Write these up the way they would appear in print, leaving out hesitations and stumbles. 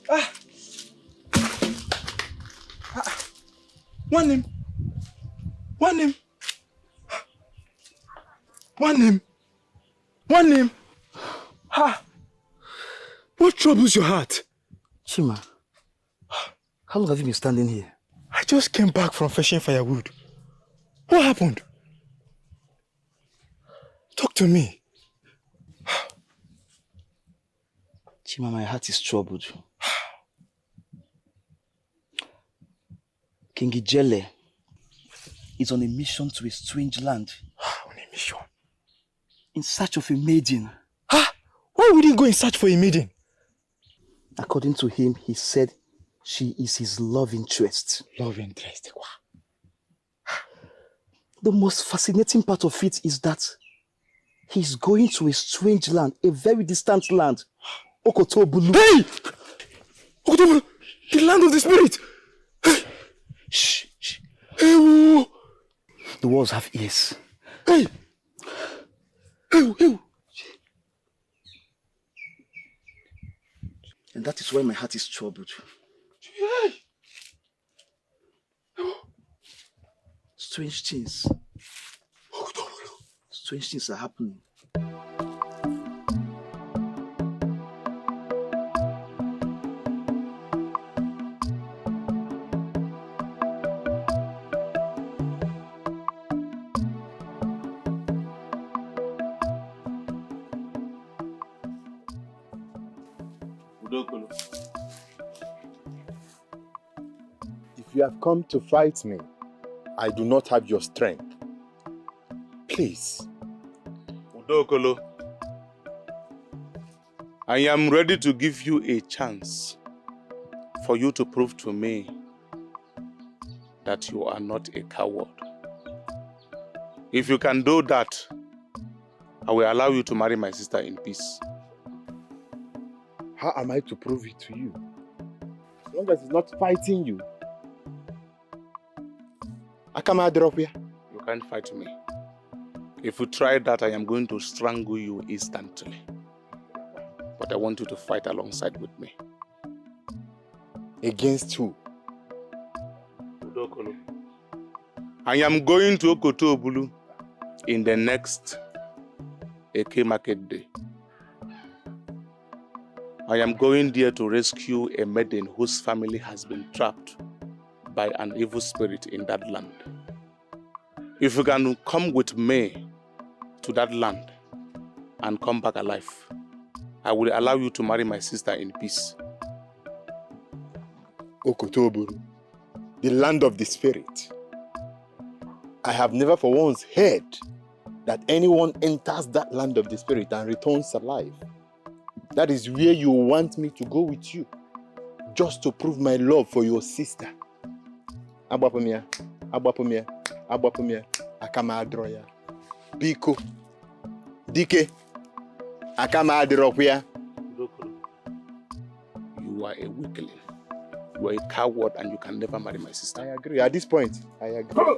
Ah. One name. One name. One name. One name. Ha. What troubles your heart? Chima, how long have you been standing here? I just came back from fetching firewood. What happened? Talk to me. Chima, my heart is troubled. King IJELE is on a mission to a strange land. On a mission? In search of a maiden. Why would he go in search for a maiden? According to him, he said she is his love interest. Love interest? The most fascinating part of it is that he's going to a strange land, a very distant land. Okotobulu. Hey! Okotobulu! The land of the spirit! Hey! Shh, shh. Hey, whoa. The walls have ears. Hey! Hey, hey. And that is why my heart is troubled. Hey. Strange things. Strange things are happening. If you have come to fight me, I do not have your strength. Please. Udokolo, I am ready to give you a chance for you to prove to me that you are not a coward. If you can do that, I will allow you to marry my sister in peace. How am I to prove it to you? As long as it's not fighting you. You can't fight me. If you try that, I am going to strangle you instantly. But I want you to fight alongside with me. Against who? Udokolo. I am going to Okotobulu in the next Eke Market Day. I am going there to rescue a maiden whose family has been trapped by an evil spirit in that land. If you can come with me to that land and come back alive, I will allow you to marry my sister in peace. Okotobulu, the land of the spirit. I have never for once heard that anyone enters that land of the spirit and returns alive. That is where you want me to go with you, just to prove my love for your sister. Abapumia, akama adroya. Biko, Dikeh, akama adroya. You are a weakling. You are a coward and you can never marry my sister. I agree. At this point, I agree.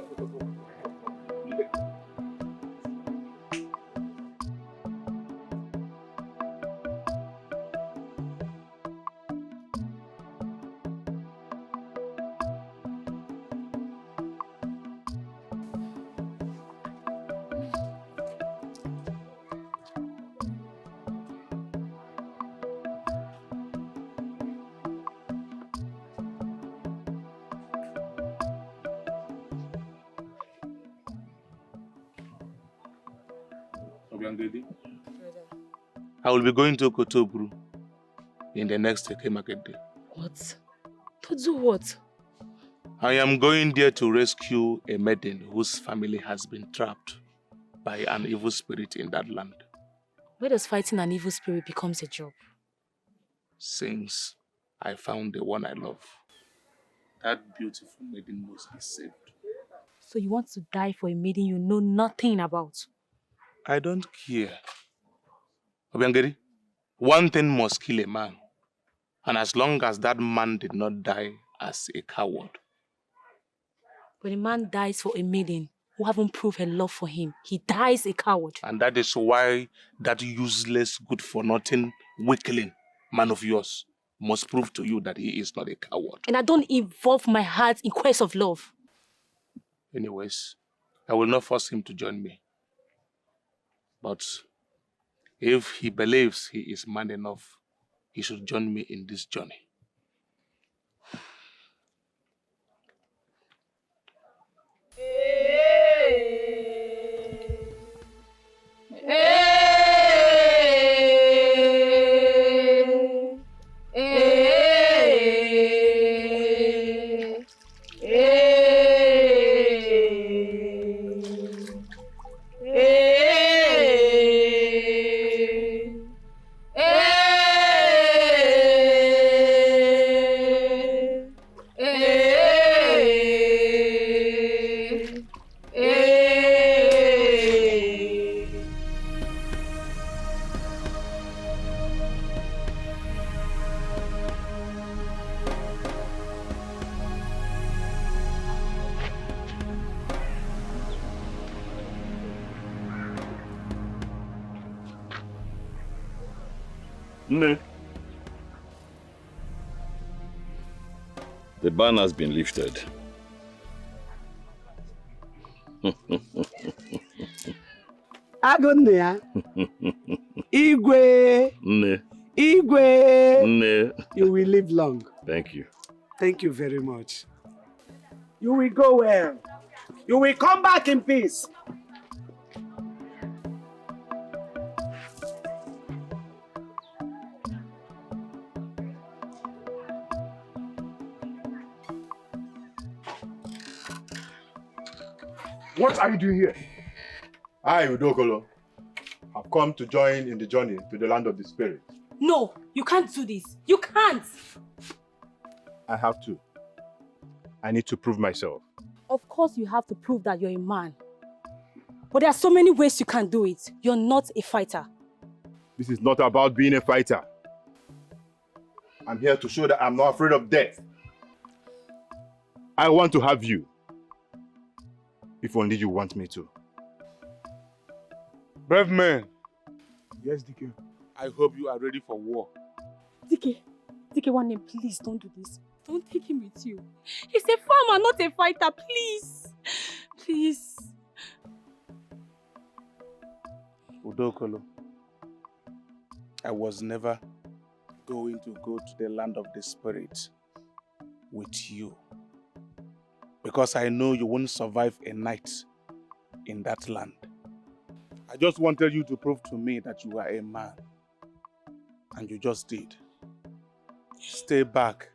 I will be going to Okotobulu in the next Eke Market Day. What? To do what? I am going there to rescue a maiden whose family has been trapped by an evil spirit in that land. Where does fighting an evil spirit becomes a job? Since I found the one I love, that beautiful maiden must be saved. So you want to die for a maiden you know nothing about? I don't care. Obiangeri, one thing must kill a man. And as long as that man did not die as a coward. When a man dies for a maiden who haven't proved her love for him, he dies a coward. And that is why that useless, good-for-nothing weakling man of yours must prove to you that he is not a coward. And I don't involve my heart in quest of love. Anyways, I will not force him to join me. But if he believes he is man enough, he should join me in this journey. No. The ban has been lifted. Agonia. Igwe. No. Igwe. No. You will live long. Thank you. Thank you very much. You will go well. You will come back in peace. What are you doing here? I, Udokolo, have come to join in the journey to the land of the spirit. No, you can't do this. You can't. I have to. I need to prove myself. Of course you have to prove that you're a man. But there are so many ways you can do it. You're not a fighter. This is not about being a fighter. I'm here to show that I'm not afraid of death. I want to have you. If only you want me to. Brave man, Yes, Dikeh. I hope you are ready for war. Dikeh, one name, please don't do this. Don't take him with you. He's a farmer, not a fighter, please. Please. Udokolo, I was never going to go to the land of the spirit with you. Because I know you won't survive a night in that land. I just wanted you to prove to me that you are a man. And you just did. Stay back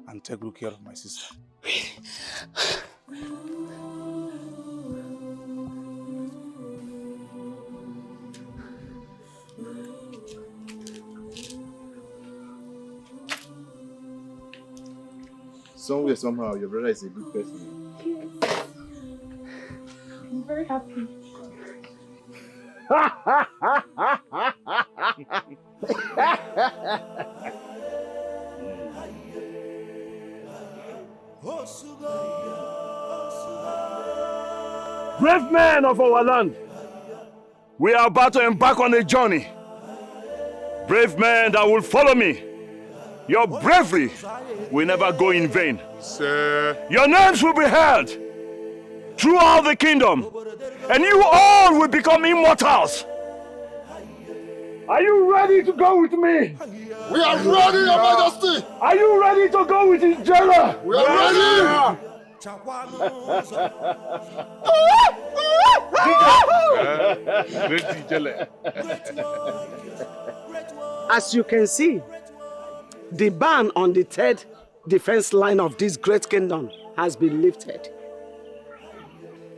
and take good care of my sister. Somewhere, somehow, your brother is a good person. I'm very happy. Brave men of our land, we are about to embark on a journey. Brave men that will follow me. Your bravery will never go in vain. Sir. Your names will be held throughout the kingdom, and you all will become immortals. Are you ready to go with me? We are ready, Your Majesty! Are you ready to go with IJELE? We are ready! As you can see, the ban on the third defense line of this great kingdom has been lifted.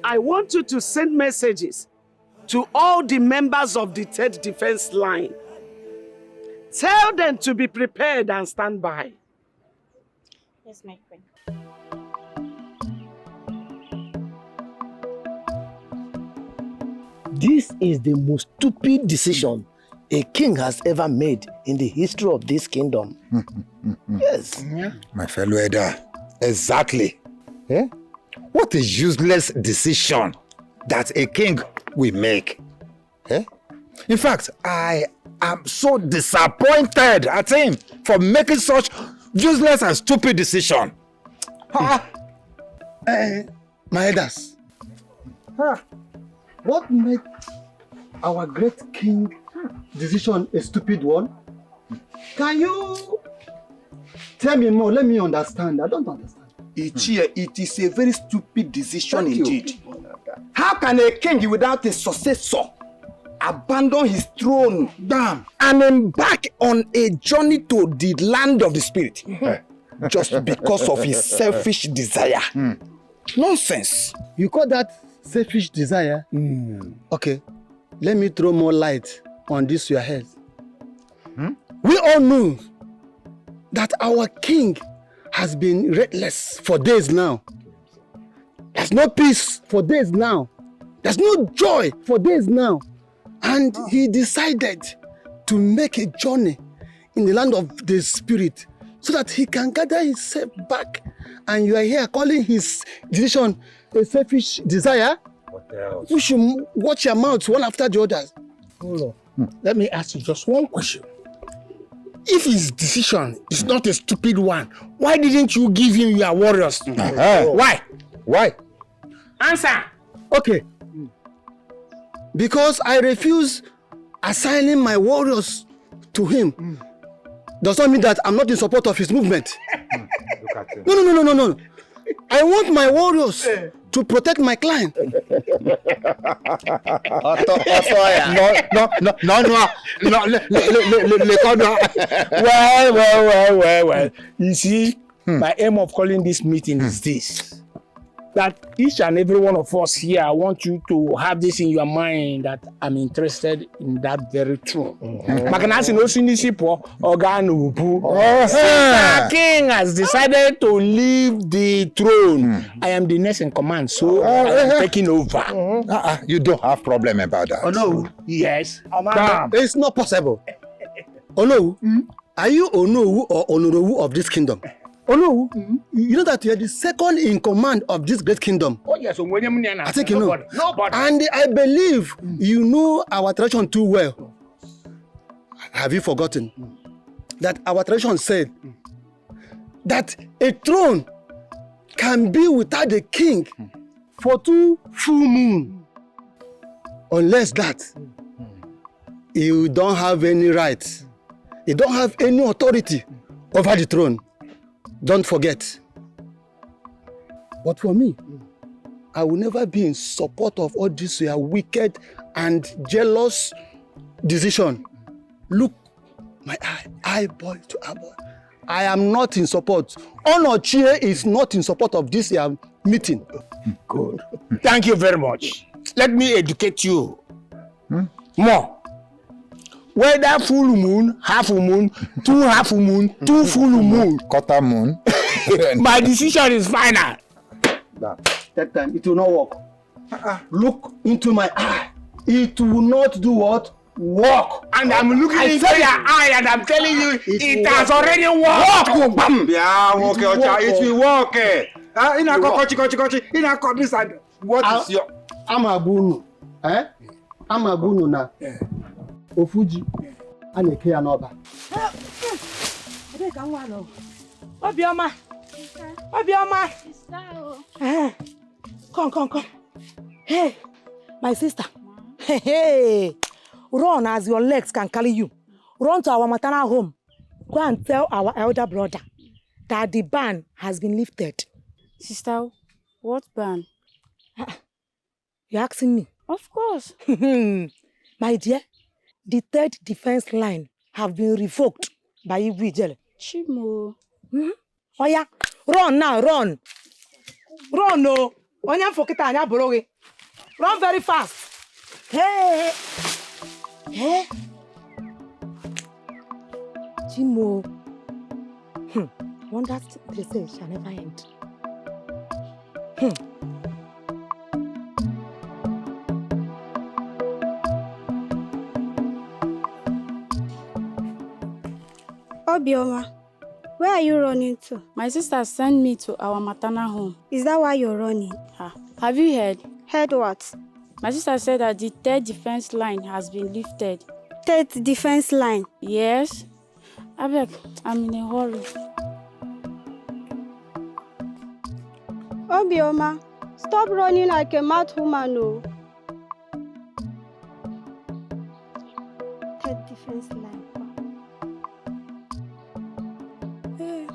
I want you to send messages to all the members of the third defense line. Tell them to be prepared and stand by. Yes, my friend. This is the most stupid decision a king has ever made in the history of this kingdom. Yes. My fellow Eda, exactly. Eh? What a useless decision that a king will make. Eh? In fact, I am so disappointed at him for making such useless and stupid decision. My elders, what made our great king decision a stupid one? Can you tell me more? Let me understand. I don't understand. Ichie, it is a very stupid decision Thank you. indeed. How can a king without a successor abandon his throne and embark on a journey to the land of the spirit just because of his selfish desire? Nonsense. You call that selfish desire? Okay, let me throw more light on this your head. We all know that our king has been restless for days now. There's no peace for days now. There's no joy for days now. And he decided to make a journey in the land of the spirit so that he can gather himself back. And you are here calling his decision a selfish desire? What else? You should watch your mouth one after the other. Hold on. Let me ask you just one question. If his decision is not a stupid one, why didn't you give him your warriors? Why? Why? Answer. Okay. Because I refuse assigning my warriors to him. Does not mean that I'm not in support of his movement. Look at him. No. I want my warriors to protect my client. Well. You see, my aim of calling this meeting is this. That each and every one of us here, I want you to have this in your mind that I'm interested in that very throne. Since the king has decided to leave the throne, I am the next in command, so I am taking over. You don't have problem about that. Oh no. Yes. It's not possible. Ono, are you Onowu or Onorowu of this kingdom? Onowu, you know that you are the second in command of this great kingdom. Oh yes, I think you know. Nobody. And I believe you know our tradition too well. Have you forgotten that our tradition said that a throne can be without the king for 2 full moons? Unless that, you don't have any rights. You don't have any authority over the throne. Don't forget. But for me, I will never be in support of all this your wicked and jealous decision. Look, my eyeball to eyeball. I am not in support. Onochie is not in support of this meeting. Good. Thank you very much. Let me educate you more. Whether full moon, half moon, 2 half moon, 2 full moon, Quarter moon. my decision is final. That time it will not work. Look into my eye. It will not do what? Work. And I'm looking into your eye and I'm telling you, it has already worked. Yeah, okay, it will work. What is your... Amabunu. Amabunu na. Ofuji. Aneke ya n'ọba. Obioma. Come. Hey, my sister. Hey. Run as your legs can carry you. Run to our maternal home. Go and tell our elder brother that the ban has been lifted. Sister, what ban? You're asking me? Of course. My dear, the 3rd defense line have been revoked by IJELE. Chimo. Oh yeah, run now, run. Run, no. Run very fast. Hey. Chimo. Wonder they say it shall never end. Obioma, where are you running to? My sister sent me to our maternal home. Is that why you're running? Have you heard? Heard what? My sister said that the 3rd defense line has been lifted. third defense line? Yes. Abeg, I'm in a hurry. Obioma, stop running like a mad woman, no. Third defense line. Hey.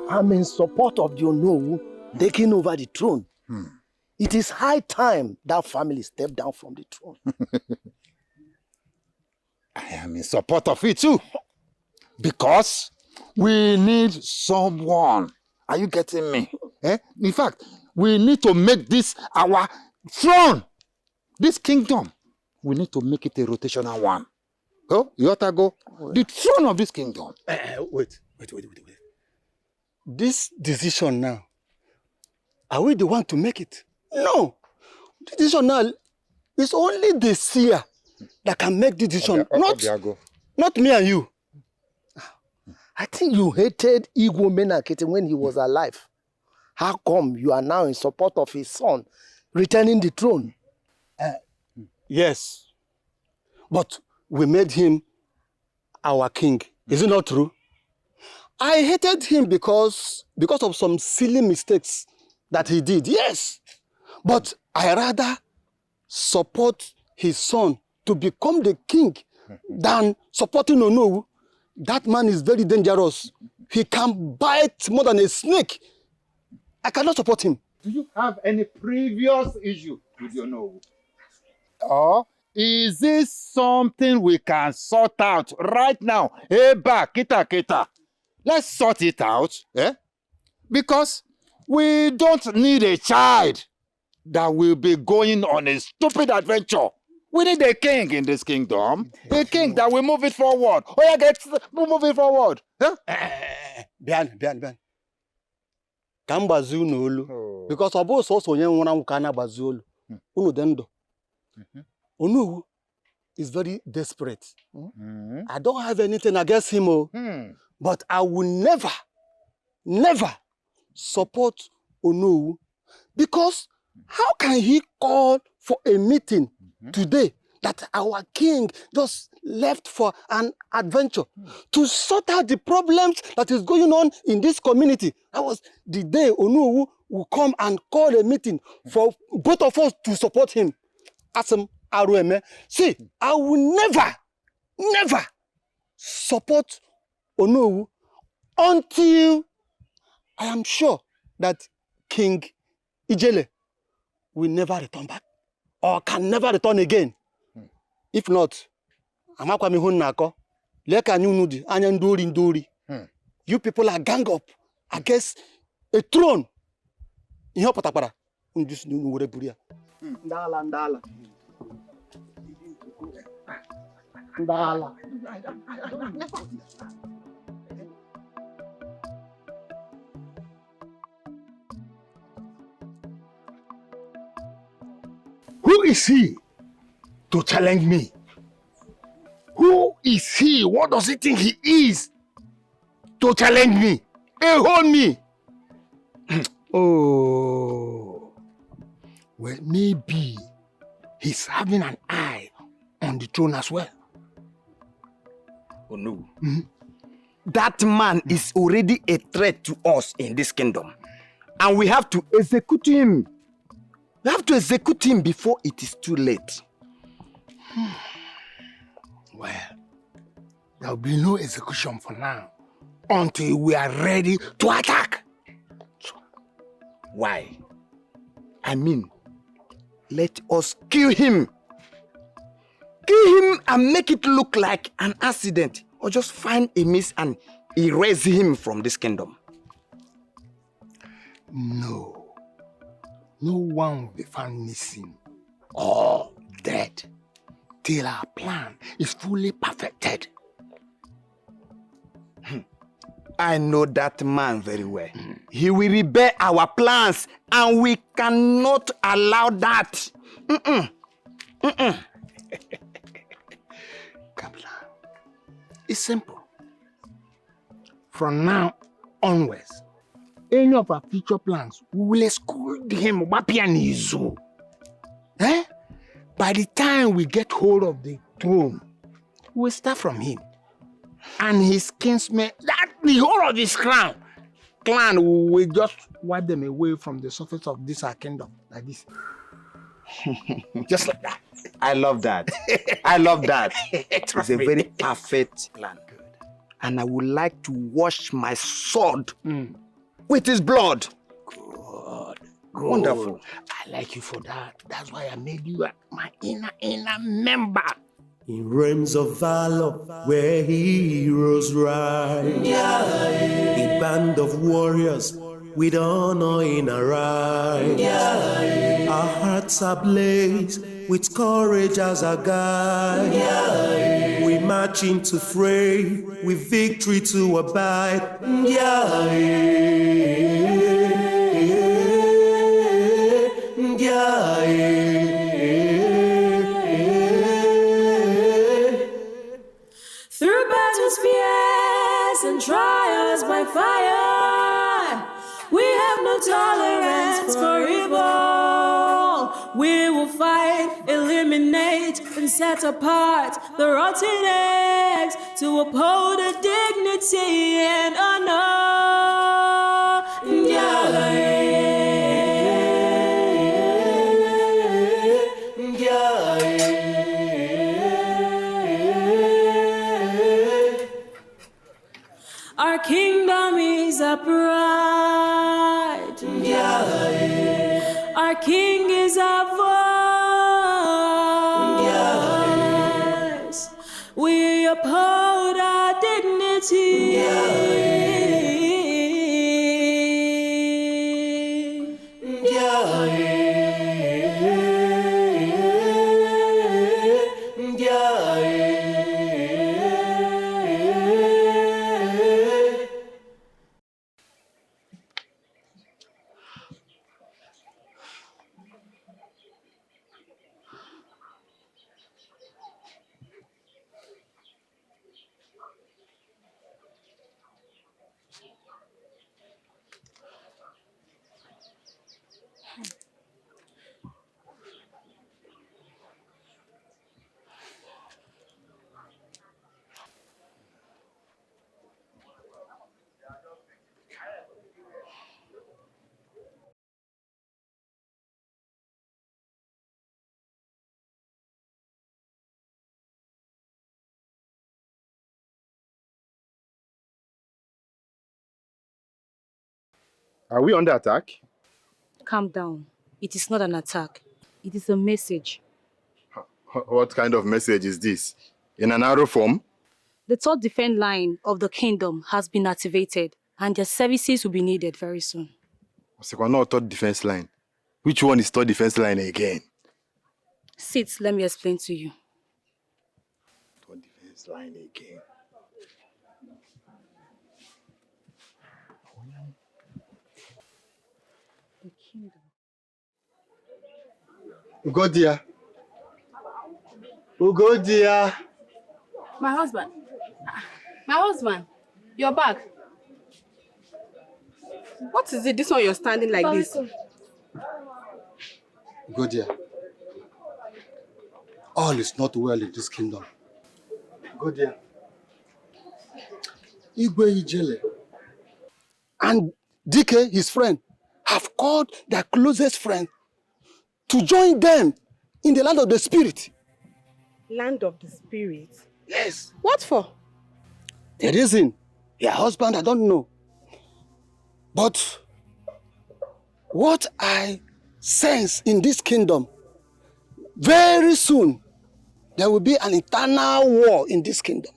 I'm in support of the Onowu taking over the throne. It is high time that family step down from the throne. I am in support of it too. Because we need someone. Are you getting me? In fact, we need to make this our throne. This kingdom, we need to make it a rotational one. Oh, you ought to go. The throne of this kingdom. Wait. This decision now, are we the one to make it? No. The decision now is only the seer that can make the decision, not me and you. I think you hated Igwe Menakete when he was alive. How come you are now in support of his son returning the throne? Yes, but we made him our king. Is it not true? I hated him because of some silly mistakes that he did, yes. But I rather support his son to become the king than supporting Onowu. That man is very dangerous. He can bite more than a snake. I cannot support him. Do you have any previous issue with Onowu? Or is this something we can sort out right now? Eba, kita. Let's sort it out, because we don't need a child that will be going on a stupid adventure. We need a king in this kingdom, a king that will move it forward. Oh, yeah, move it forward. Bian. Come bazu n'olu, because Obo so onye nwụrụ anwụ ka na-agbazi olu. Unu dị ndụ. Onowu is very desperate. I don't have anything against him, but I will never support Onowu, because how can he call for a meeting today that our king just left for an adventure to sort out the problems that is going on in this community? That was the day Onowu will come and call a meeting for both of us to support him. Asem Arueme. See, I will never support Onowu until I am sure that King IJELE will never return back or can never return again. If not, Amakwami Hunnako, Leka Nyunudi, Anyanduri. You people are gang up against a throne. In your patapara. Ndala. Who is he to challenge me? Who is he? What does he think he is to challenge me? Hold me. Oh, well, maybe he's having an eye on the throne as well. Oh no. That man is already a threat to us in this kingdom. And we have to execute him. We have to execute him before it is too late. Well, there will be no execution for now until we are ready to attack. Why? I mean, let us kill him. Kill him and make it look like an accident, or just find a miss and erase him from this kingdom. No. No one will be found missing or dead till our plan is fully perfected. I know that man very well. He will rebel our plans and we cannot allow that. Kaplan, it's simple. From now onwards, any of our future plans, we will escort him Wapianizu. By the time we get hold of the throne, we'll start from him. And his kinsmen, the whole of his clan will just wipe them away from the surface of this our kingdom, like this. Just like that. I love that. I love that. It's a very perfect plan. Good. And I would like to wash my sword with his blood. Good. Wonderful. I like you for that. That's why I made you my inner member. In realms of valor, where heroes ride, a band of warriors with honor in our eyes. Our hearts are ablaze with courage as our guide. We march into fray with victory to abide. Through battles fierce and trials by fire, we have no tolerance for evil. We will fight, eliminate, and set apart the rotten eggs to uphold the dignity and honor. Our kingdom is upright. Our king is our voice. We uphold our dignity. Are we under attack? Calm down. It is not an attack. It is a message. What kind of message is this? In an arrow form? The third defense line of the kingdom has been activated, and their services will be needed very soon. Not third defense line. Which one is third defense line again? Sit, let me explain to you. Third defense line again. The kingdom. Ugodia. Ugodia. My husband. My husband. You're back. What is it? This one you're standing like this. Ugodia. All is not well in this kingdom. Ugodia. Igwe IJELE and Dikeh, his friend, have called their closest friend to join them in the land of the spirit. Land of the spirit? Yes. What for? The reason, their husband, I don't know. But what I sense in this kingdom, very soon, there will be an internal war in this kingdom.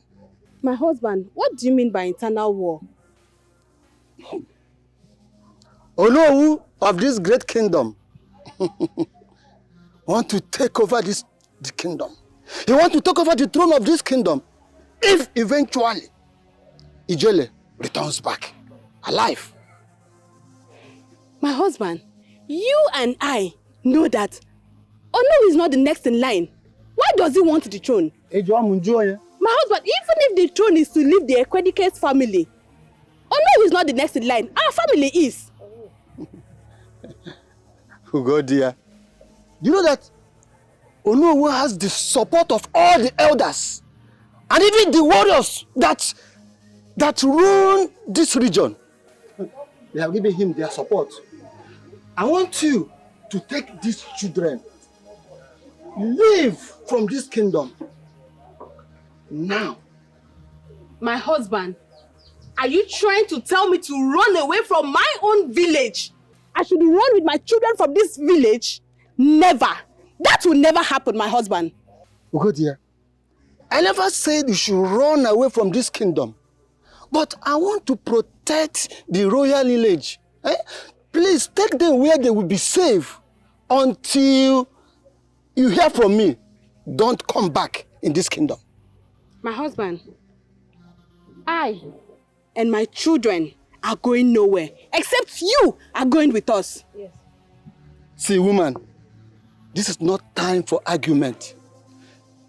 My husband, what do you mean by internal war? Onowu of this great kingdom want to take over the kingdom. He want to take over the throne of this kingdom if eventually IJELE returns back alive. My husband, you and I know that Onowu is not the next in line. Why does he want the throne? My husband, even if the throne is to leave the Ekwedike's family, Onowu is not the next in line. Our family is. Ugo dear, you know that Onowu has the support of all the elders and even the warriors that rule this region. They have given him their support. I want you to take these children, leave from this kingdom now. My husband, are you trying to tell me to run away from my own village? I should run with my children from this village? Never. That will never happen, my husband. Ugo dear, I never said you should run away from this kingdom. But I want to protect the royal lineage. Please take them where they will be safe until you hear from me. Don't come back in this kingdom. My husband, I and my children are going nowhere, except you are going with us. Yes. See, woman, this is not time for argument.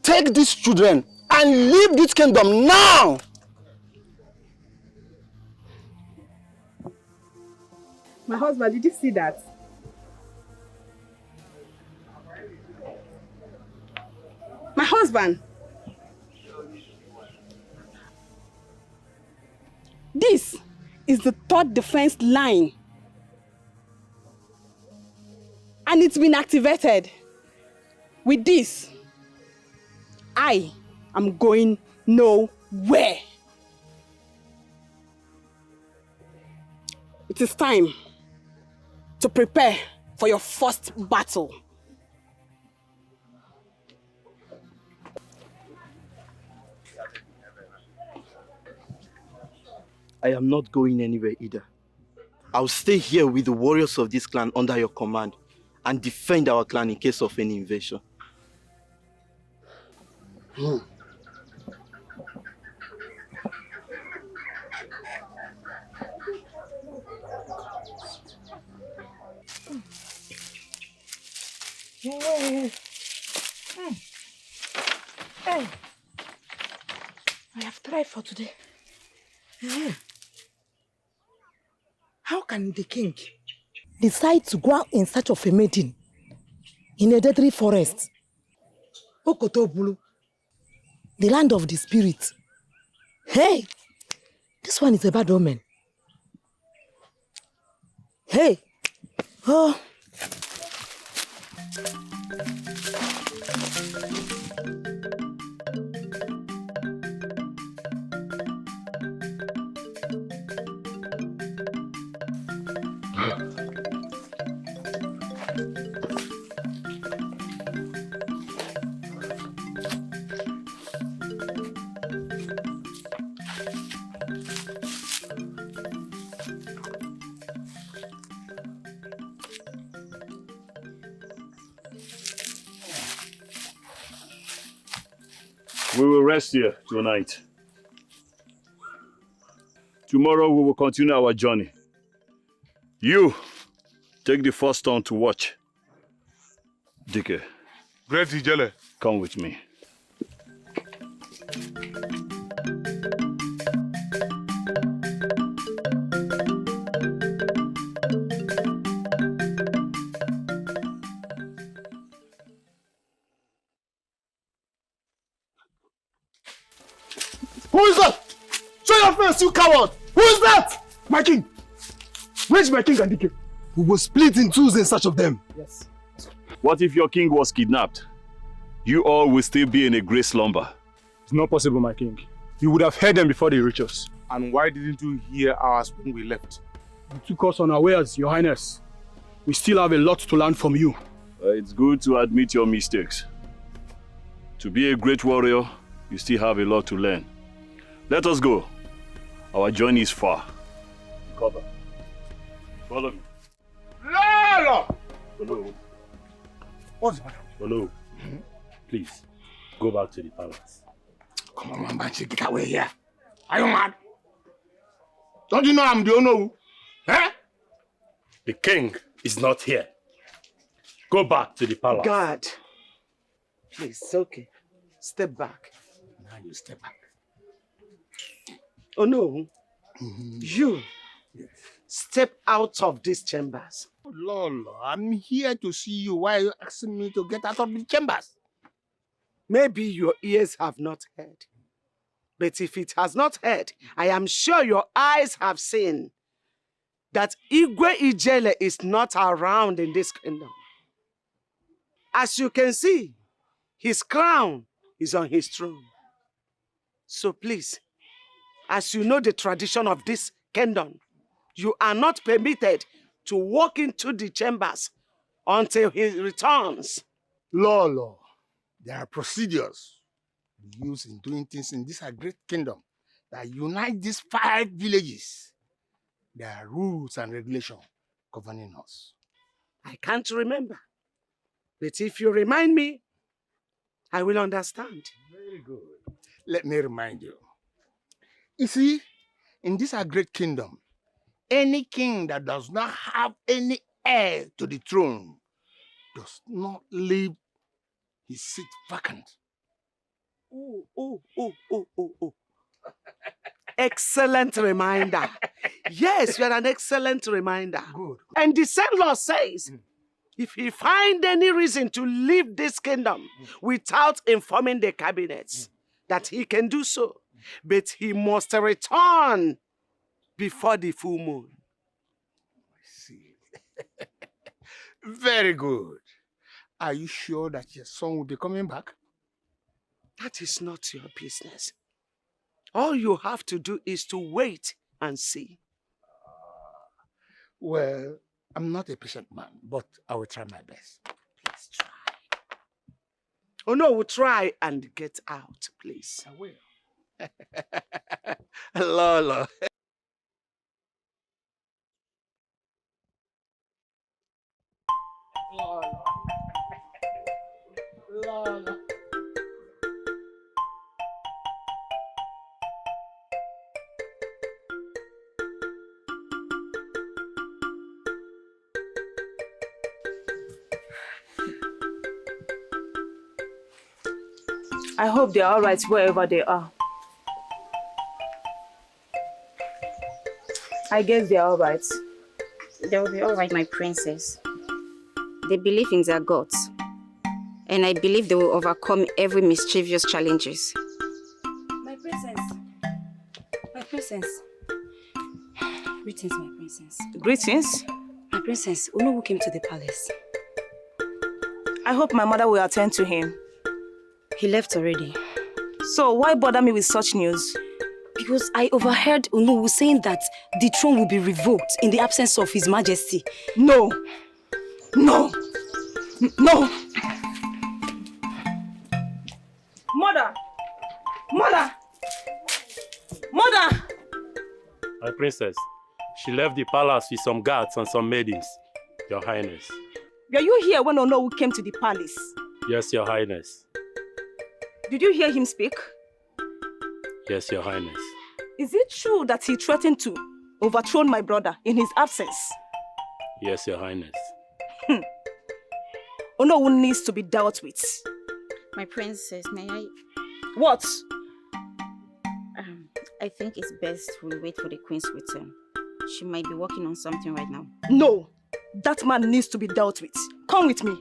Take these children and leave this kingdom now. My husband, did you see that? My husband. This is the third defense line. And it's been activated. With this, I am going nowhere. It is time to prepare for your first battle. I am not going anywhere either. I'll stay here with the warriors of this clan under your command and defend our clan in case of any invasion. Hey. I have tried for today. How can the king decide to go out in search of a maiden in a deadly forest? Okotobulu, the land of the spirit. Hey, this one is a bad omen. Hey, oh. We will rest here tonight. Tomorrow we will continue our journey. You, take the first turn to watch. Dikeh. Great IJELE. Come with me. Who is that? Show your face, you coward! Who is that? My king! Where's my king and Dikeh? We will split in twos in search of them. Yes. What if your king was kidnapped? You all will still be in a great slumber. It's not possible, my king. You would have heard them before they reach us. And why didn't you hear ours when we left? You took us unawares, Your Highness. We still have a lot to learn from you. It's good to admit your mistakes. To be a great warrior, you still have a lot to learn. Let us go. Our journey is far. Cover. Follow me. Lolo! Hello. What's the matter? Hello. Please, go back to the palace. Come on, man, get away here. Are you mad? Don't you know I'm the owner? Eh? The king is not here. Go back to the palace. God. Please, it's okay. Step back. Now you step back. Oh no. You. Step out of these chambers. Lolo, I'm here to see you. Why are you asking me to get out of the chambers? Maybe your ears have not heard. But if it has not heard, I am sure your eyes have seen that IJELE is not around in this kingdom. As you can see, his crown is on his throne. So please, as you know the tradition of this kingdom, you are not permitted to walk into the chambers until he returns. Lolo, there are procedures we use in doing things in this great kingdom that unite these 5 villages. There are rules and regulations governing us. I can't remember. But if you remind me, I will understand. Very good. Let me remind you. You see, in this great kingdom, any king that does not have any heir to the throne does not leave his seat vacant. Oh. Excellent reminder. Yes, you are an excellent reminder. Good. And the same law says, if he find any reason to leave this kingdom without informing the cabinets, that he can do so, but he must return before the full moon. I see. Very good. Are you sure that your son will be coming back? That is not your business. All you have to do is to wait and see. Well, I'm not a patient man, but I will try my best. Please try. Oh no, we'll try and get out, please. I will. Lolo. Lolo. I hope they're all right wherever they are. I guess they're all right. They'll be all right, my princess. They believe in their gods. And I believe they will overcome every mischievous challenges. My princess. My princess. Greetings, my princess. Greetings? My princess, Onowu came to the palace. I hope my mother will attend to him. He left already. So why bother me with such news? Because I overheard Onowu saying that the throne will be revoked in the absence of His Majesty. No. No. No. Mother! Mother! Mother! My princess, she left the palace with some guards and some maidens, Your Highness. Were you here when Onowu came to the palace? Yes, Your Highness. Did you hear him speak? Yes, Your Highness. Is it true that he threatened to overthrow my brother in his absence? Yes, Your Highness. Onowu needs to be dealt with. My princess, may I? What? I think it's best we wait for the queen's return. She might be working on something right now. No, that man needs to be dealt with. Come with me.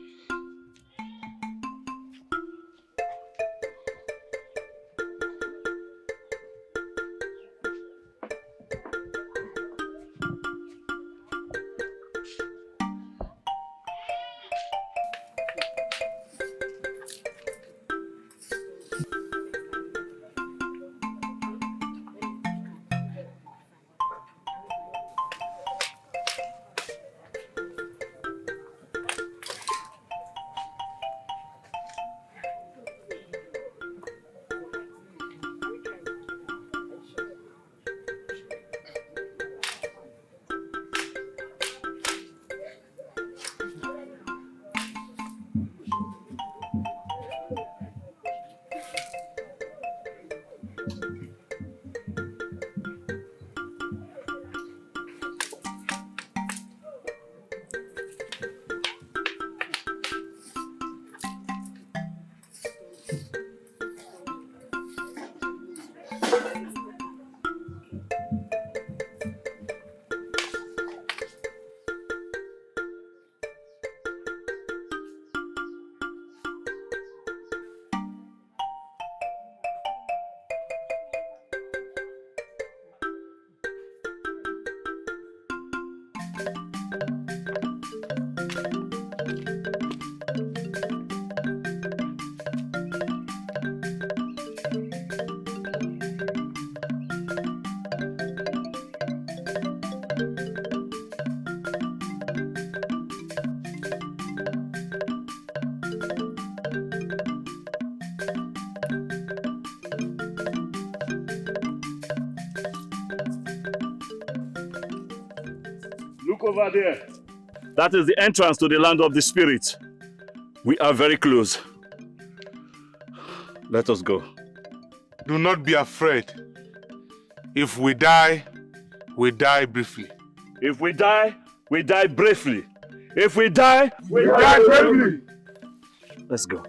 Look over there. That is the entrance to the land of the spirit. We are very close. Let us go. Do not be afraid. If we die briefly. If we die briefly. If we die briefly. Let's go.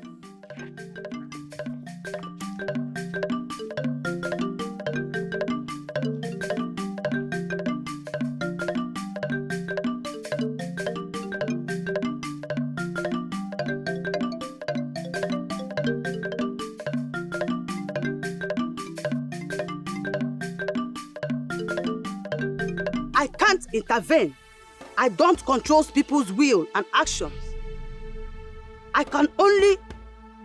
I can't intervene. I don't control people's will and actions. I can only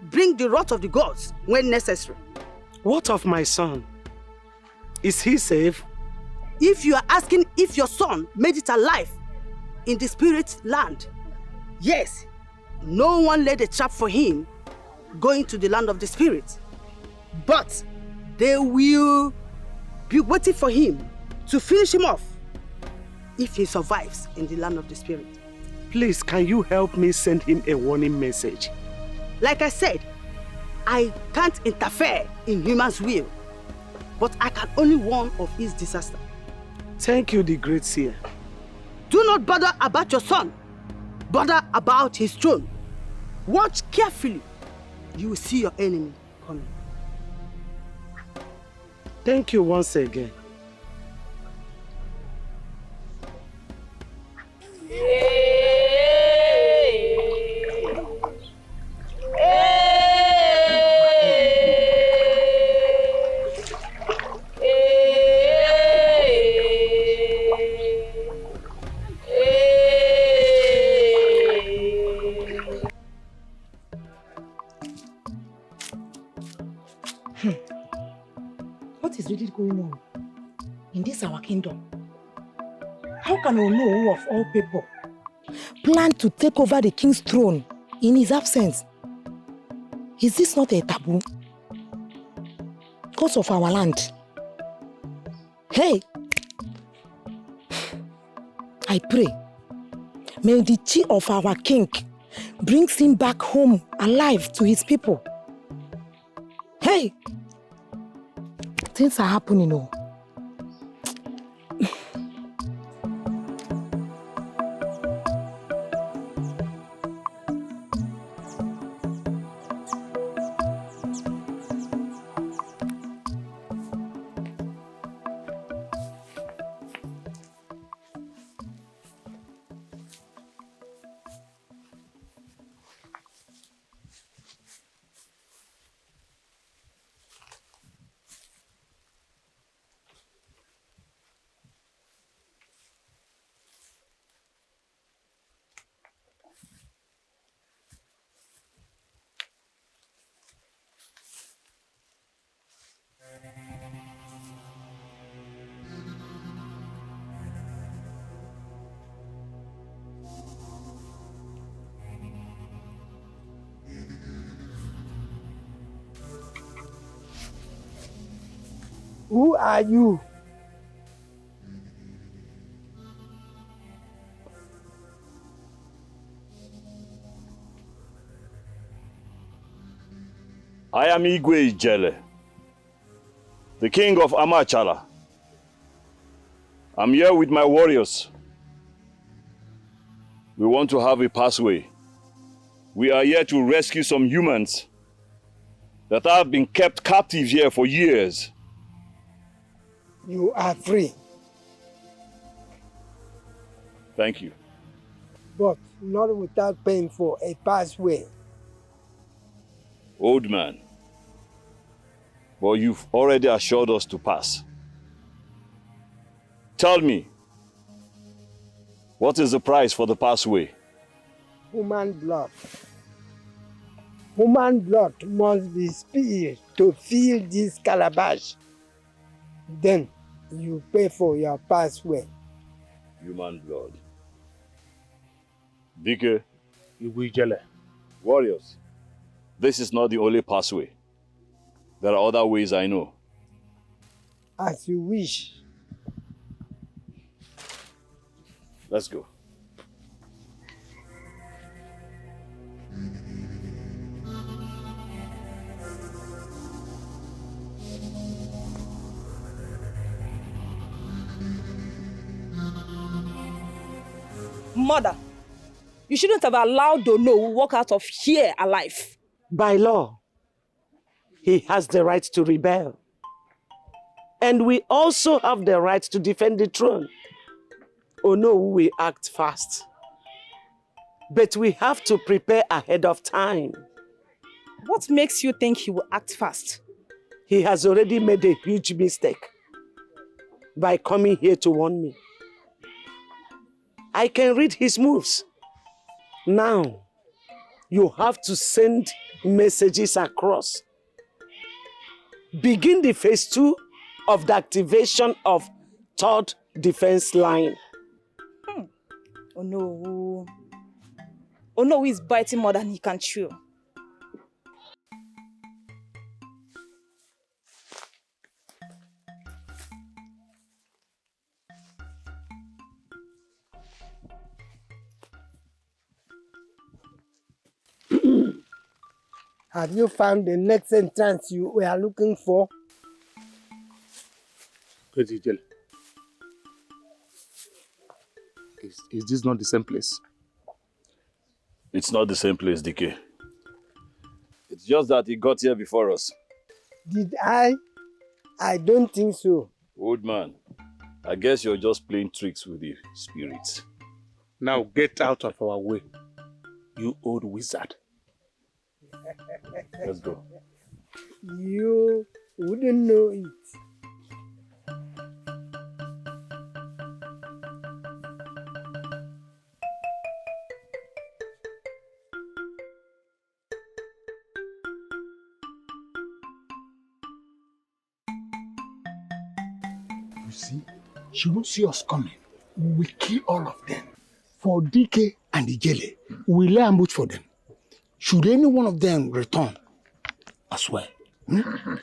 bring the wrath of the gods when necessary. What of my son? Is he safe? If you are asking if your son made it alive in the spirit land, yes, no one laid a trap for him going to the land of the spirit. But they will be waiting for him to finish him off if he survives in the land of the spirit. Please, can you help me send him a warning message? Like I said, I can't interfere in humans' will, but I can only warn of his disaster. Thank you, the great seer. Do not bother about your son. Bother about his throne. Watch carefully. You will see your enemy coming. Thank you once again. What is really going on in this our kingdom? How can we know who of all people plan to take over the king's throne in his absence? Is this not a taboo? Because of our land. Hey! I pray, may the chi of our king brings him back home alive to his people. Hey! Things are happening, oh. Who are you? I am IJELE, the king of Amachala. I'm here with my warriors. We want to have a pathway. We are here to rescue some humans that have been kept captive here for years. You are free, Thank you. but not without paying for a pathway. Old man, but you've already assured us to pass. Tell me, what is the price for the pathway? Human blood. Human blood must be spilled to fill this calabash. Then you pay for your pathway. Human blood. Dikeh, IJELE. warriors, this is not the only pathway. There are other ways I know. As you wish. Let's go. Mother, you shouldn't have allowed Dono to walk out of here alive. By law, he has the right to rebel. And we also have the right to defend the throne. Ono will act fast. But we have to prepare ahead of time. What makes you think he will act fast? He has already made a huge mistake by coming here to warn me. I can read his moves. Now, you have to send messages across. Begin the phase 2 of the activation of 3rd defense line. Oh no. Oh no, he's biting more than he can chew. Have you found the next entrance you were looking for? IJELE. Is this not the same place? It's not the same place, Dikeh. It's just that he got here before us. Did I? I don't think so. Old man, I guess you're just playing tricks with the spirits. Now get out of our way, you old wizard. Let's go. You wouldn't know it. You see, she won't see us coming. We will kill all of them. For Dikeh and IJELE, we will lay ambush for them. Should any one of them return, as well.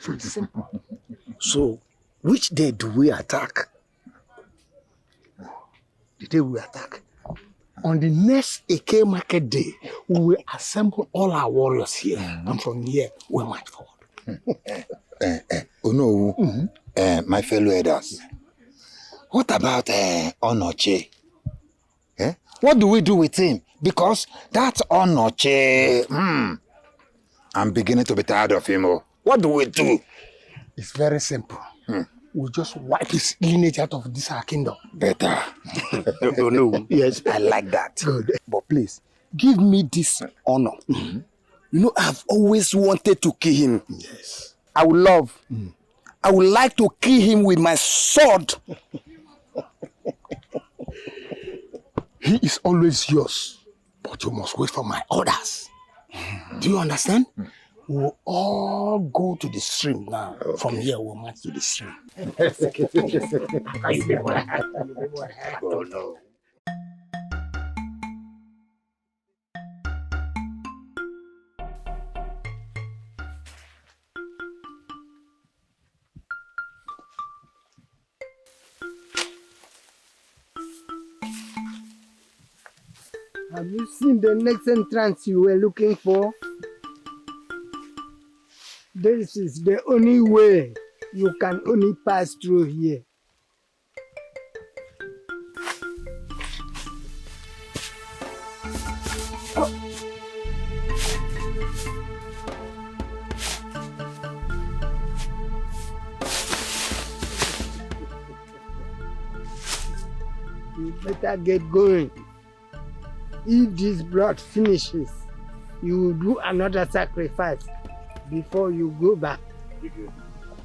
So it's simple. So, which day do we attack? The day we attack. On the next Eke market day, we will assemble all our warriors here. And from here, we'll march forward. My fellow elders, what about Onoche? What do we do with him? Because that Onoche, I'm beginning to be tired of him. What do we do? It's very simple. We'll just wipe his lineage out of this our kingdom. Better. Yes, I like that. Good. But please, give me this honor. You know, I've always wanted to kill him. Yes. I would love. I would like to kill him with my sword. He is always yours, but you must wait for my orders. Do you understand? We'll all go to the stream now. Okay. From here, we'll march to the stream. Oh, no. Have you seen the next entrance you were looking for? This is the only way you can only pass through here. You better get going. If this blood finishes, you will do another sacrifice before you go back.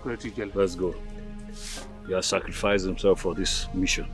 Let's go. He has sacrificed himself for this mission.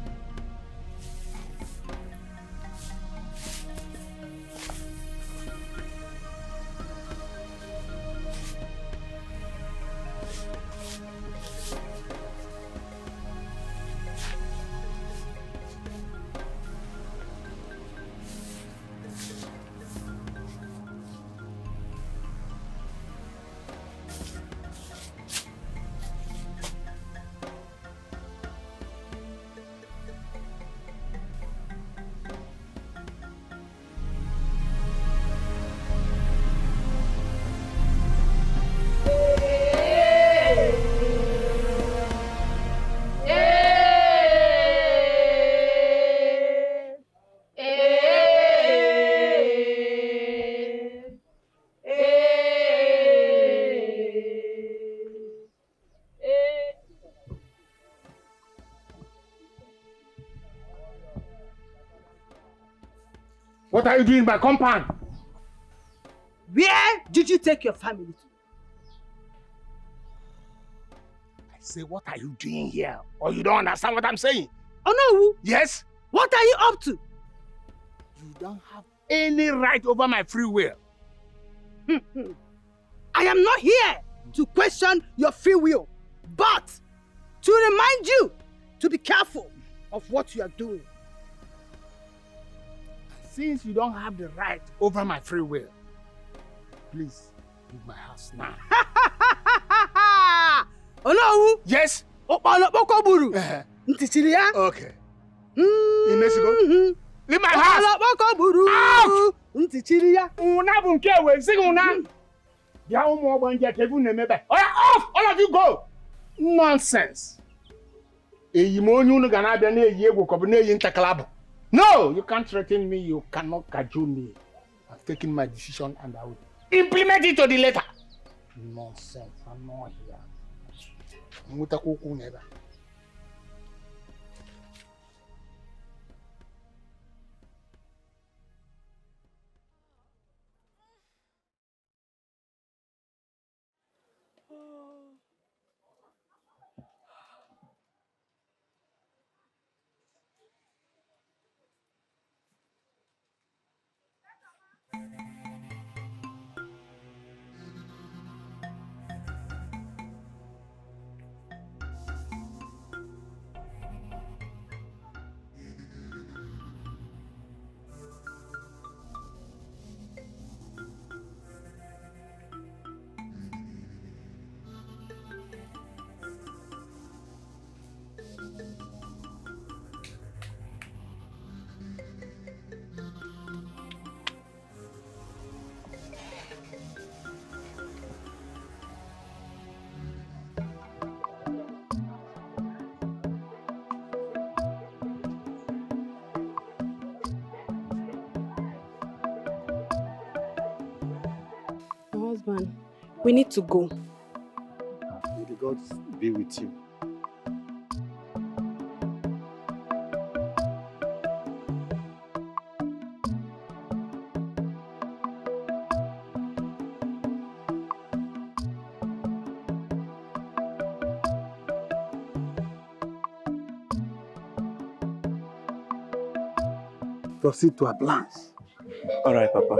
What are you doing in my compound? Where did you take your family to? I say, what are you doing here? Or you don't understand what I'm saying? Oh no! Yes? What are you up to? You don't have any right over my free will. I am not here to question your free will, but to remind you to be careful of what you are doing. Since you don't have the right over my free will, please leave my house now. Oh no! Yes? Okay. Leave my house! Off! All of you go! Nonsense! No! You can't threaten me, you cannot cajole me. I've taken my decision and I will implement it to the letter. Nonsense, I'm not here. Husband, we need to go. May the gods be with you. Proceed to a glance. All right, Papa.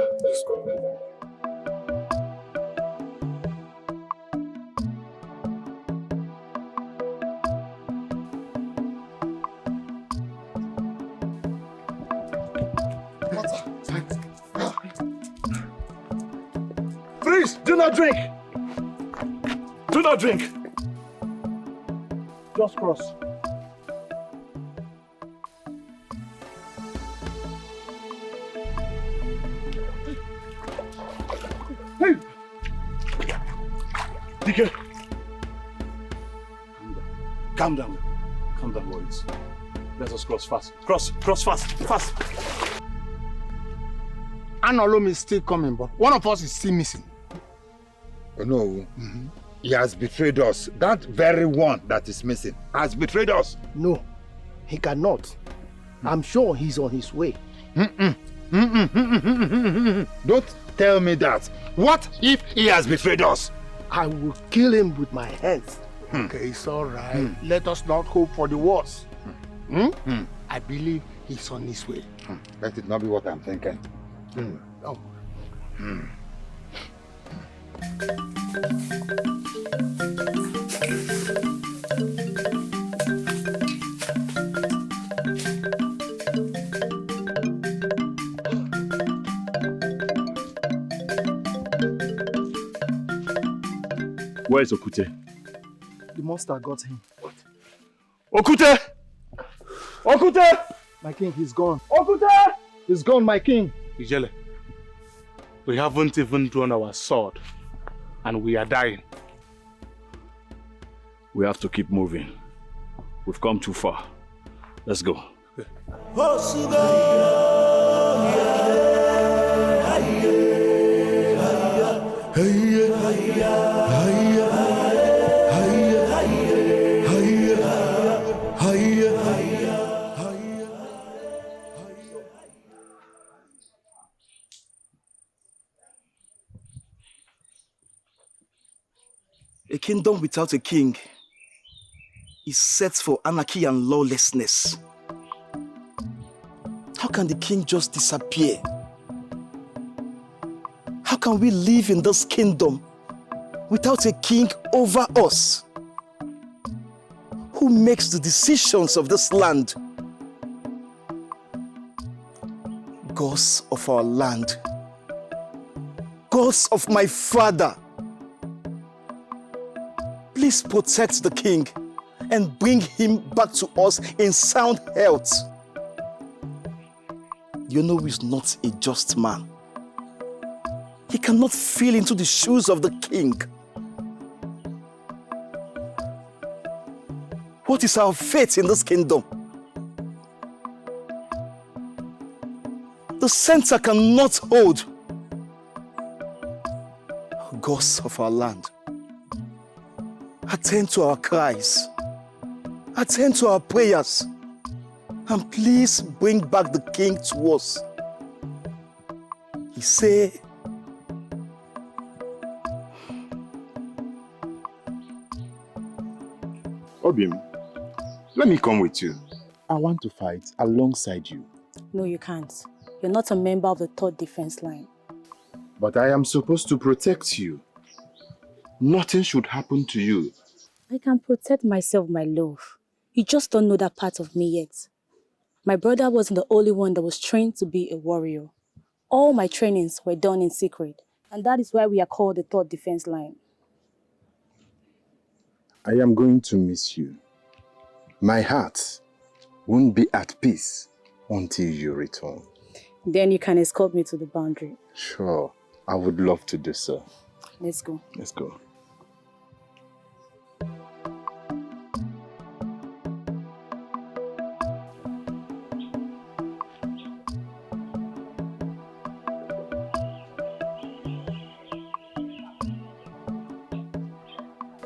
Please, do not drink. Do not drink. Just cross. Hey! Dikeh! Calm down. Calm down, boys. Let us cross fast. Cross fast, fast. Anolom is still coming, but one of us is still missing. Oh, no. He has betrayed us. That very one that is missing has betrayed us. No, he cannot. I'm sure he's on his way. Don't tell me that. What if he has betrayed us? I will kill him with my hands. Okay, it's all right. Let us not hope for the worst. I believe he's on his way. Let it not be what I'm thinking. Oh. Where is Okute? The monster got him. What? Okute! Okute! My king, he's gone. Okute! He's gone, my king. IJELE, we haven't even drawn our sword and we are dying. We have to keep moving. We've come too far. Let's go. A kingdom without a king is set for anarchy and lawlessness. How can the king just disappear? How can we live in this kingdom without a king over us? Who makes the decisions of this land? Gods of our land, gods of my father, please protect the king and bring him back to us in sound health. You know he's not a just man. He cannot feel into the shoes of the king. What is our fate in this kingdom? The center cannot hold. Gods of our land, attend to our cries, attend to our prayers, and please bring back the king to us. He said, Obim, let me come with you. I want to fight alongside you. No, you can't. You're not a member of the 3rd defense line. But I am supposed to protect you. Nothing should happen to you. I can protect myself, my love. You just don't know that part of me yet. My brother wasn't the only one that was trained to be a warrior. All my trainings were done in secret. And that is why we are called the 3rd defense line. I am going to miss you. My heart won't be at peace until you return. Then you can escort me to the boundary. Sure, I would love to do so. Let's go. Let's go.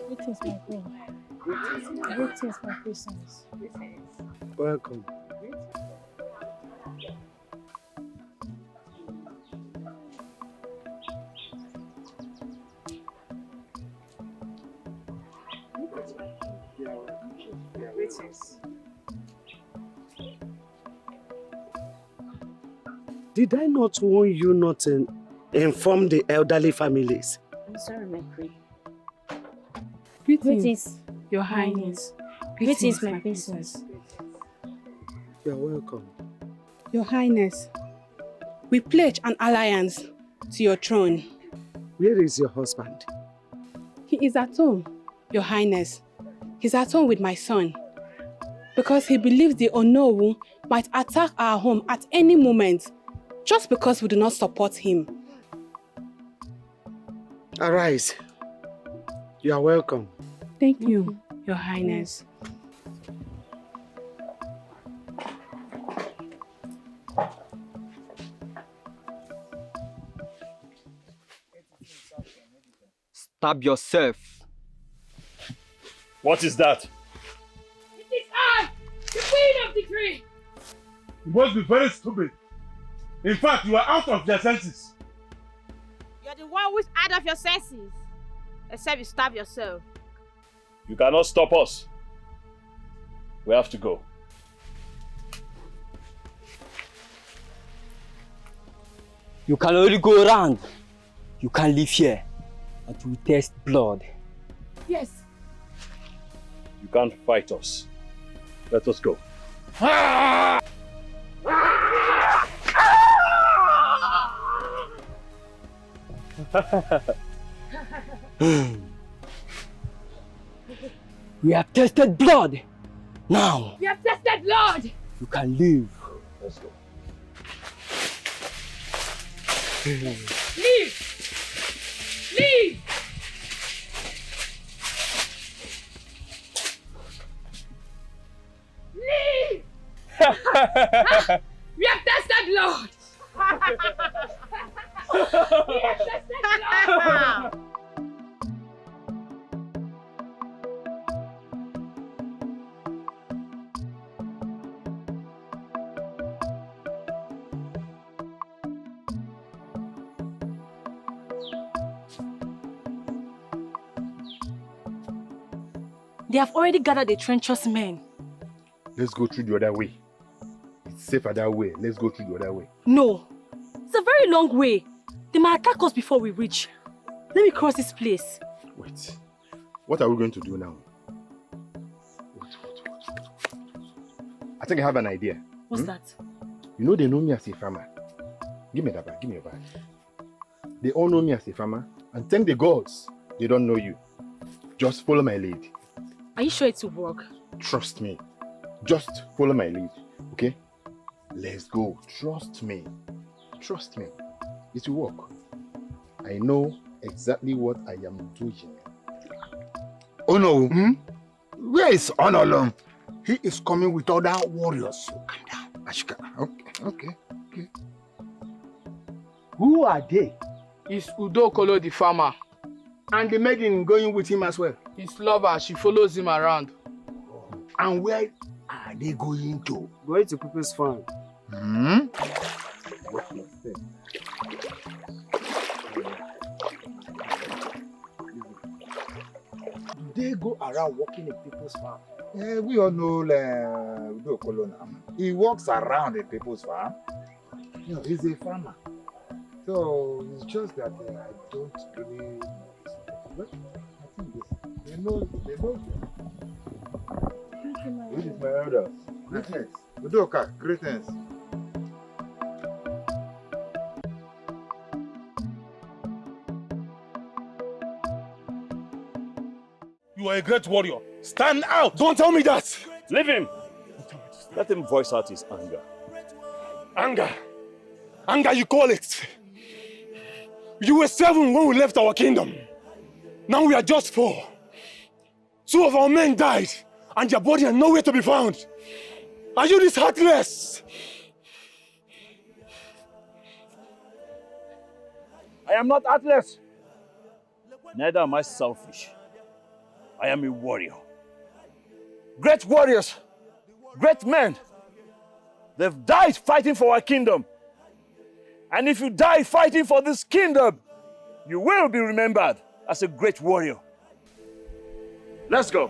Greetings, my friend. Greetings, my Christians. Welcome. Did I not warn you not to inform the elderly families? I'm sorry, my queen. Greetings, Your Highness. Greetings, my princess. You're welcome. Your Highness, we pledge an alliance to your throne. Where is your husband? He is at home, Your Highness. He's at home with my son. Because he believes the Onowu might attack our home at any moment, just because we do not support him. Arise. You are welcome. Thank you, Your Highness. Stab yourself. What is that? It is I, the queen of the tree. You must be very stupid. In fact, you are out of your senses. You're the one who's out of your senses. Except you stab yourself. You cannot stop us. We have to go. You can only go around. You can't live here until we taste blood. Yes. You can't fight us. Let us go. We have tasted blood. Now We have tested blood. you can live. Let's go. Leave. Leave. Leave. We have tested blood. We have tested blood. They have already gathered the trenchers men. Let's go through the other way. It's safer that way. Let's go through the other way. No. It's a very long way. They might attack us before we reach. Let me cross this place. Wait. What are we going to do now? I think I have an idea. What's that? You know they know me as a farmer. Give me that bag. Give me your bag. They all know me as a farmer. And thank the gods, they don't know you. Just follow my lead. Are you sure it will work? Trust me. Just follow my lead. Okay? Let's go. Trust me. Trust me. It will work. I know exactly what I am doing. Oh no. Where is Onolong? He is coming with other warriors. So calm down, Ashika. Okay. Who are they? It's Udokolo the farmer. And the maiden going with him as well? His lover, she follows him around. And where are they going to? Going to people's farm. Do they go around walking in people's farm? We all know Udokolo now. He walks around in people's farm. You know, he's a farmer. So it's just that I don't really. But I think they know. This is my elders. Greetings. Udoka, greetings. You are a great warrior. Stand out! Don't tell me that! Leave him! Let him voice out his anger. Anger? Anger, you call it? You were 7 when we left our kingdom. Now we are just 4. 2 of our men died, and their body are nowhere to be found. Are you this heartless? I am not heartless. Neither am I selfish. I am a warrior. Great warriors, great men. They've died fighting for our kingdom. And if you die fighting for this kingdom, you will be remembered as a great warrior. Let's go.